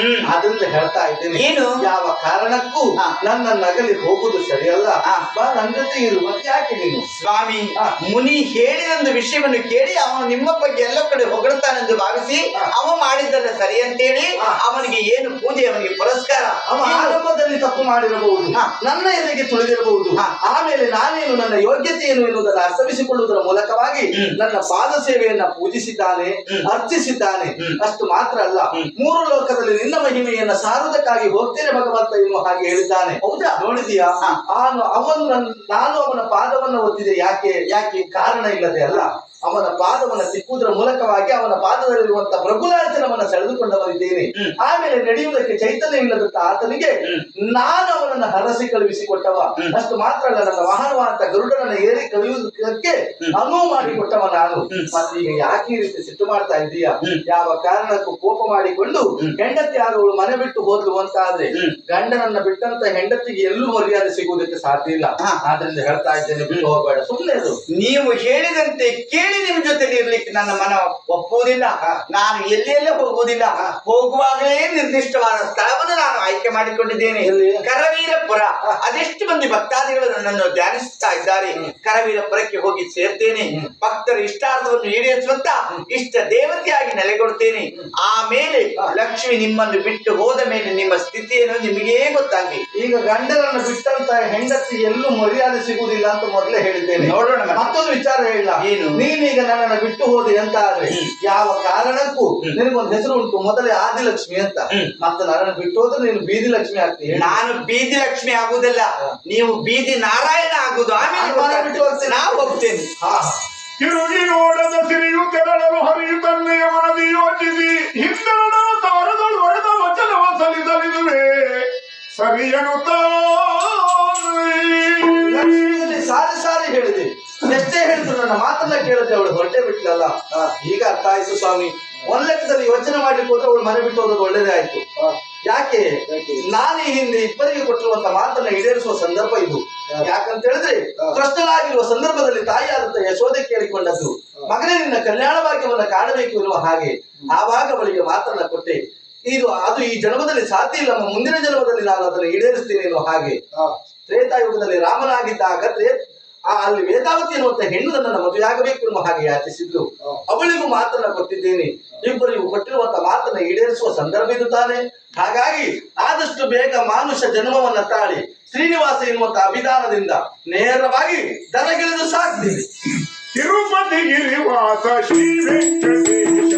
ಇಲ್ಲ. ಅದರಿಂದ ಹೇಳ್ತಾ ಇದ್ದೇನೆ, ಏನು ಯಾವ ಕಾರಣಕ್ಕೂ ನನ್ನ ನಗಲಿ ಹೋಗುದು ಸರಿಯಲ್ಲ. ಬಾ ನನ್ನ ಜೊತೆ ಇರು. ಮತ್ತೆ ಯಾಕೆ ನೀನು? ಸ್ವಾಮಿ, ಮುನಿ ಹೇಳಿದ ವಿಷಯವನ್ನು ಕೇಳಿ ಅವನು ನಿಮ್ಮ ಬಗ್ಗೆ ಎಲ್ಲ ಕಡೆ ಹೊಗಳ್ತಾನೆಂದು ಭಾವಿಸಿ ಅವ ಮಾಡಿದ್ದಲ್ಲ ಸರಿ ಅಂತೇಳಿ ಅವನಿಗೆ ಏನು ಪೂಜೆ, ಅವನಿಗೆ ಪುರಸ್ಕಾರ. ಅವ ಆರಂಭದಲ್ಲಿ ತಪ್ಪು ಮಾಡಿರಬಹುದು, ನನ್ನ ಎದೆಗೆ ತುಳಿದಿರಬಹುದು. ಆಮೇಲೆ ನಾನೇನು, ನನ್ನ ಯೋಗ್ಯತೆ ಏನು ಎನ್ನುವುದನ್ನು ಅರ್ಥವಿಸಿಕೊಳ್ಳುವುದರ ಮೂಲಕವಾಗಿ ನನ್ನ ಪಾದ ಸೇವೆಯನ್ನ ಪೂಜಿಸಿದ್ದಾನೆ, ಅರ್ಚಿಸಿದ್ದಾನೆ. ಅಷ್ಟು ಮಾತ್ರ ಅಲ್ಲ, ಮೂರು ಲೋಕದಲ್ಲಿ ನಿನ್ನ ಮಹಿಮೆಯನ್ನ ಸಾರುವುದಕ್ಕಾಗಿ ಹೋಗ್ತೇನೆ ಭಗವಂತ ಎನ್ನುವ ಹಾಗೆ ಹೇಳಿದ್ದಾನೆ. ಹೌದಾ? ನೋಡಿದೀಯಾ? ನಾನು ಅವನ ಪಾದವನ್ನ ಒತ್ತಿದೆ. ಯಾಕೆ ಕಾರಣ ಇಲ್ಲದೆ ಅಲ್ಲ. ಅವನ ಪಾದವನ್ನ ಸಿಕ್ಕುವುದರ ಮೂಲಕವಾಗಿ ಅವನ ಪಾದದಲ್ಲಿರುವಂತಹ ಪ್ರಭುಲಾಂಚನವನ್ನ ಸೆಳೆದುಕೊಂಡವರಿದ್ದೇನೆ. ಆಮೇಲೆ ನಡೆಯುವುದಕ್ಕೆ ಚೈತನ್ಯವಿಲ್ಲದಂತ ಆತನಿಗೆ ನಾನು ಅವನನ್ನ ಹರಸಿ ಕಳುಹಿಸಿಕೊಟ್ಟವ. ಅಷ್ಟು ಮಾತ್ರ ಅಲ್ಲ, ನನ್ನ ವಾಹನವಾದಂತ ಗರುಡನನ್ನ ಏರಿ ಕಳುಹಿಸುವುದಕ್ಕೆ ಅನುವು ಮಾಡಿಕೊಟ್ಟವ ನಾನು. ಮತ್ತೀಗ ಯಾಕೆ ಈ ರೀತಿ ಸಿಟ್ಟು ಮಾಡ್ತಾ ಇದ್ದೀಯಾ? ಯಾವ ಕಾರಣಕ್ಕೂ ಕೋಪ ಮಾಡಿಕೊಂಡು ಹೆಂಡತಿ ಆದವಳು ಮನೆ ಬಿಟ್ಟು ಹೋದ್ಲು ಅಂತ ಆದ್ರೆ ಗಂಡನನ್ನ ಬಿಟ್ಟಂತ ಹೆಂಡತಿಗೆ ಎಲ್ಲೂ ಮರ್ಯಾದೆ ಸಿಗುವುದಕ್ಕೆ ಸಾಧ್ಯ ಇಲ್ಲ. ಆದ್ರಿಂದ ಹೇಳ್ತಾ ಇದ್ದೇನೆ, ಬಿಟ್ಟು ಹೋಗಬೇಡ, ಸುಮ್ಮನೆ ಅದು. ನೀವು ಹೇಳಿದಂತೆ ಕೇಳಿ ನಿಮ್ ಜೊತೆ ಇರ್ಲಿಕ್ಕೆ ನನ್ನ ಮನ ಒಪ್ಪುವುದಿಲ್ಲ. ನಾನು ಎಲ್ಲೆಲ್ಲ ಹೋಗುವುದಿಲ್ಲ. ಹೋಗುವಾಗಲೇ ನಿರ್ದಿಷ್ಟವಾದ ಸ್ಥಳವನ್ನು ನಾನು ಆಯ್ಕೆ ಮಾಡಿಕೊಂಡಿದ್ದೇನೆ. ಕರವೀರಪುರ. ಅದೆಷ್ಟು ಮಂದಿ ಭಕ್ತಾದಿಗಳು ನನ್ನನ್ನು ಧ್ಯಾನಿಸುತ್ತಾ ಇದ್ದಾರೆ. ಕರವೀರಪುರಕ್ಕೆ ಹೋಗಿ ಸೇರ್ತೇನೆ. ಭಕ್ತರ ಇಷ್ಟಾರ್ಥವನ್ನು ಈಡೇರಿಸುವಂತ ಇಷ್ಟ ದೇವತೆಯಾಗಿ ನೆಲೆಗೊಳ್ತೇನೆ. ಆಮೇಲೆ ಲಕ್ಷ್ಮಿ ನಿಮ್ಮನ್ನು ಬಿಟ್ಟು ಹೋದ ಮೇಲೆ ನಿಮ್ಮ ಸ್ಥಿತಿಯನ್ನು ನಿಮಗೇ ಗೊತ್ತಾಗಿ. ಈಗ ಗಂಡನನ್ನು ಬಿಟ್ಟಂತ ಹೆಂಡತಿ ಎಲ್ಲೂ ಮರ್ಯಾದೆ ಸಿಗುವುದಿಲ್ಲ ಅಂತ ಮೊದಲೇ ಹೇಳಿದ್ದೇನೆ. ನೋಡೋಣ. ಮತ್ತೊಂದು ವಿಚಾರ ಹೇಳ, ಏನು? ನೀನೀಗ ನನ್ನನ್ನು ಬಿಟ್ಟು ಹೋದೆ ಅಂತ ಆದ್ರೆ ಯಾವ ಕಾರಣಕ್ಕೂ ನಿನಗೊಂದು ಹೆಸರು ಉಂಟು, ಮೊದಲೇ ಆದಿಲಕ್ಷ್ಮಿ ಅಂತ. ಮತ್ತೆ ನನ್ನನ್ನು ಬಿಟ್ಟು ಹೋದ್ರೆ ನೀನು ಬೀದಿ ಲಕ್ಷ್ಮಿ ಆಗ್ತೀನಿ. ನಾನು ಬೀದಿ ಲಕ್ಷ್ಮಿ ಆಗುವುದಿಲ್ಲ, ನೀವು ಬೀದಿ ನಾರಾಯಣ ಆಗುದು. ಆಮೇಲೆ ಬಿಟ್ಟು ಹೋಗ್ತೇನೆ, ನಾವು ಹೋಗ್ತೇನೆ. ತಿರುಗಿ ನೋಡದ ಸಿರಿಯು ತೆರಳಲು ಹರಿಯುತ್ತನ್ನೆಯ ಮನದಿ ಯೋಚಿಸಿ ಹಿಂದರಣ ತಾರದಳು ಹೊಡೆದ ವಚನವ ಸಲ್ಲಿಸಲಿದುವೆ ಸರಿಯನುತ್ತ ಸಾರಿ ಸಾರಿ ಹೇಳಿದೆ. ಎಷ್ಟೇ ಹೇಳಿದ್ರು ನನ್ನ ಮಾತನ್ನ ಕೇಳದೆ ಅವಳು ಹೊರಟೆ ಬಿಟ್ಲಲ್ಲ. ಈಗ ಅರ್ಥ ಆಯ್ತು ಸ್ವಾಮಿ. ಒಂದ್ ಲೆಕ್ಕದಲ್ಲಿ ಯೋಚನೆ ಮಾಡ್ಲಿಕ್ಕೆ ಹೋದ್ರೆ ಅವಳು ಮನೆ ಬಿಟ್ಟು ಹೋಗೋದು ಒಳ್ಳೇದೇ ಆಯ್ತು. ಯಾಕೆ? ನಾನು ಈ ಹಿಂದೆ ಇಬ್ಬರಿಗೆ ಕೊಟ್ಟಿರುವಂತ ಮಾತನ್ನ ಈಡೇರಿಸುವ ಸಂದರ್ಭ ಇದು. ಯಾಕಂತ ಹೇಳಿದ್ರೆ ಕೃಷ್ಣನಾಗಿರುವ ಸಂದರ್ಭದಲ್ಲಿ ತಾಯಿಯಾದಂತ ಯಶೋದೆ ಕೇಳಿಕೊಂಡದ್ದು, ಮಗನೇ ನಿನ್ನ ಕಲ್ಯಾಣ ಭಾಗ್ಯವನ್ನ ಕಾಣಬೇಕು ಎನ್ನುವ ಹಾಗೆ. ಆವಾಗ ಅವಳಿಗೆ ಮಾತನ್ನ ಕೊಟ್ಟೆ. ಅದು ಈ ಜನ್ಮದಲ್ಲಿ ಸಾಧ್ಯ ಇಲ್ಲ, ಮುಂದಿನ ಜನ್ಮದಲ್ಲಿ ನಾನು ಅದನ್ನು ಈಡೇರಿಸ್ತೇನೆ ಎನ್ನುವ ಹಾಗೆ. ತ್ರೇತಾಯುಗದಲ್ಲಿ ರಾಮನಾಗಿದ್ದಾಗ ಅಲ್ಲಿ ವೇದಾವತಿ ಎನ್ನುವಂತ ಹೆಣ್ಣು ನನ್ನನ್ನು ಮದುವೆಯಾಗಬೇಕು ಎನ್ನುವ ಹಾಗೆ ಯಾಚಿಸಿದ್ರು. ಅವಳಿಗೂ ಮಾತನ್ನ ಕೊಟ್ಟಿದ್ದೇನೆ. ಇಬ್ಬರಿಗೂ ಕೊಟ್ಟಿರುವಂತ ಮಾತನ್ನ ಈಡೇರಿಸುವ ಸಂದರ್ಭ ಇದು ತಾನೆ. ಹಾಗಾಗಿ ಆದಷ್ಟು ಬೇಗ ಮಾನುಷ ಜನ್ಮವನ್ನ ತಾಳಿ ಶ್ರೀನಿವಾಸ ಎನ್ನುವಂತ ಅಭಿಧಾನದಿಂದ ನೇರವಾಗಿ ದನಗಿಳಿದು ಸಾಕ್ತೀನಿ. ತಿರುಪತಿ ಗಿರಿವಾಸ ಶ್ರೀ ವೆಂಕಟೇಶ